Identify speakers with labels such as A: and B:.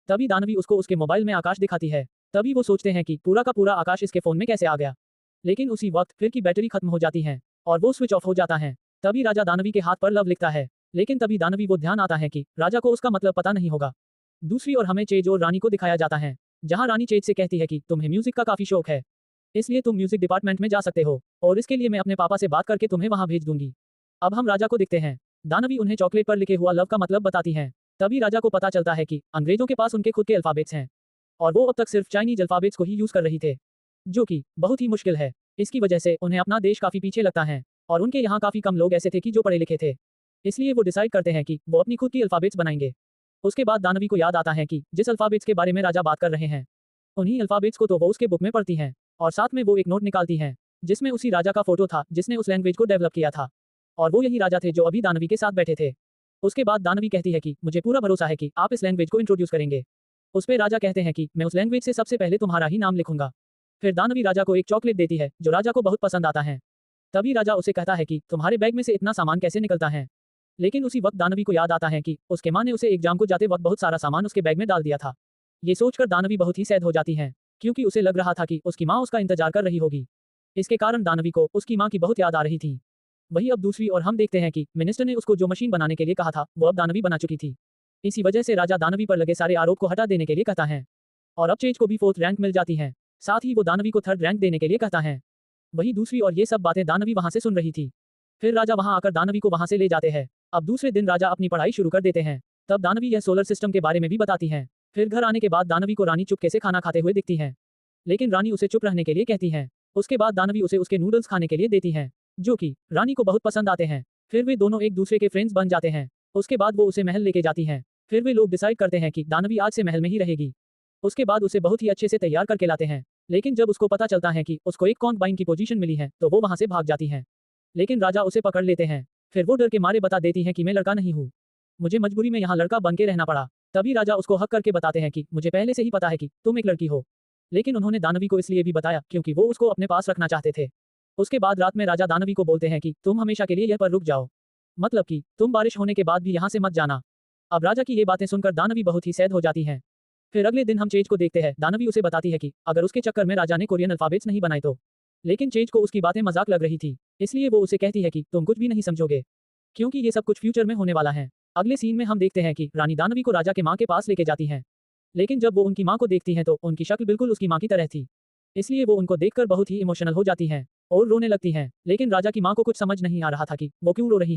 A: तभी दानवी उसको उसके मोबाइल में आकाश दिखाती है। तभी वो सोचते हैं कि पूरा का पूरा आकाश इसके फोन में कैसे आ गया। लेकिन उसी वक्त फिर की बैटरी खत्म हो जाती है और वो स्विच ऑफ हो जाता है। तभी राजा दानवी के हाथ पर लव लिखता है। लेकिन तभी दानवी वो ध्यान आता है कि राजा को उसका मतलब पता नहीं होगा। दूसरी ओर हमें चेज और रानी को दिखाया जाता है, जहां रानी चेज से कहती है कि तुम्हें म्यूजिक का काफी शौक है, इसलिए तुम म्यूजिक डिपार्टमेंट में जा सकते हो और इसके लिए मैं अपने पापा से बात करके तुम्हें वहां भेज दूंगी। अब हम राजा को दिखते हैं। दानवी उन्हें चॉकलेट पर लिखे हुआ लव का मतलब बताती हैं। तभी राजा को पता चलता है कि अंग्रेजों के पास उनके खुद के अल्फाबेट्स हैं और वो अब तक सिर्फ चाइनीज अल्फाबेट्स को ही यूज कर रही थे, जो कि बहुत ही मुश्किल है। इसकी वजह से उन्हें अपना देश काफी पीछे लगता है और उनके यहाँ काफी कम लोग ऐसे थे कि जो पढ़े लिखे थे। इसलिए वो डिसाइड करते हैं कि वो अपनी खुद की अल्फाबेट्स बनाएंगे। उसके बाद दानवी को याद आता है कि जिस अल्फाबेट्स के बारे में राजा बात कर रहे हैं, उन्हीं अल्फाबेट्स को तो वो उसके बुक में पढ़ती हैं और साथ में वो एक नोट निकालती हैं जिसमें उसी राजा का फोटो था जिसने उस लैंग्वेज को डेवलप किया था और वो यही राजा थे जो अभी दानवी के साथ बैठे थे। उसके बाद दानवी कहती है कि मुझे पूरा भरोसा है कि आप इस लैंग्वेज को इंट्रोड्यूस करेंगे। उस पे राजा कहते हैं कि मैं उस लैंग्वेज से सबसे पहले तुम्हारा ही नाम लिखूंगा। फिर दानवी राजा को एक चॉकलेट देती है जो राजा को बहुत पसंद आता है। तभी राजा उसे कहता है कि तुम्हारे बैग में से इतना सामान कैसे निकलता है। लेकिन उसी वक्त दानवी को याद आता है कि उसके माँ ने उसे एग्जाम को जाते वक्त बहुत सारा सामान उसके बैग में डाल दिया था। ये सोचकर दानवी बहुत ही सैड हो जाती है क्योंकि उसे लग रहा था कि उसकी माँ उसका इंतजार कर रही होगी। इसके कारण दानवी को उसकी माँ की बहुत याद आ रही थी। वही अब दूसरी ओर हम देखते हैं कि मिनिस्टर ने उसको जो मशीन बनाने के लिए कहा था वो अब दानवी बना चुकी थी। इसी वजह से राजा दानवी पर लगे सारे आरोप को हटा देने के लिए कहता है और अब चेज को भी 4th रैंक मिल जाती है। साथ ही वो दानवी को 3rd रैंक देने के लिए कहता है। वही दूसरी ओर ये सब बातें दानवी वहां से सुन रही थी। फिर राजा वहां आकर दानवी को वहां से ले जाते हैं। अब दूसरे दिन राजा अपनी पढ़ाई शुरू कर देते हैं। तब दानवी यह सोलर सिस्टम के बारे में भी बताती हैं। फिर घर आने के बाद दानवी को रानी चुपके से खाना खाते हुए दिखती है, लेकिन रानी उसे चुप रहने के लिए कहती है। उसके बाद दानवी उसे उसके नूडल्स खाने के लिए देती है, जो कि रानी को बहुत पसंद आते हैं। फिर वे दोनों एक दूसरे के फ्रेंड्स बन जाते हैं। उसके बाद वो उसे महल लेके जाती हैं। फिर वे लोग डिसाइड करते हैं कि दानवी आज से महल में ही रहेगी। उसके बाद उसे बहुत ही अच्छे से तैयार करके लाते हैं। लेकिन जब उसको पता चलता है कि उसको एक कॉन्काबाइन की पोजीशन मिली है तो वो वहां से भाग जाती है। लेकिन राजा उसे पकड़ लेते हैं। फिर वो डर के मारे बता देती है कि मैं लड़का नहीं हूँ, मुझे मजबूरी में यहाँ लड़का बन के रहना पड़ा। तभी राजा उसको हक करके बताते हैं कि मुझे पहले से ही पता है कि तुम एक लड़की हो। लेकिन उन्होंने दानवी को इसलिए भी बताया क्योंकि वो उसको अपने पास रखना चाहते थे। उसके बाद रात में राजा दानवी को बोलते हैं कि तुम हमेशा के लिए यह पर रुक जाओ, मतलब कि तुम बारिश होने के बाद भी यहाँ से मत जाना। अब राजा की ये बातें सुनकर दानवी बहुत ही सैड हो जाती हैं। फिर अगले दिन हम चेज को देखते हैं। दानवी उसे बताती है कि अगर उसके चक्कर में राजा ने कोरियन अल्फाबेट्स नहीं बनाए तो। लेकिन चेज को उसकी बातें मजाक लग रही थी, इसलिए वो उसे कहती है कि तुम कुछ भी नहीं समझोगे क्योंकि ये सब कुछ फ्यूचर में होने वाला है। अगले सीन में हम देखते हैं कि रानी दानवी को राजा के माँ के पास लेके जाती हैं। लेकिन जब वो उनकी माँ को देखती हैं तो उनकी शक्ल बिल्कुल उसकी माँ की तरह थी, इसलिए वो उनको देखकर बहुत ही इमोशनल हो जाती हैं और रोने लगती हैं। लेकिन राजा की माँ को कुछ समझ नहीं आ रहा था कि वो क्यों रो रही हैं।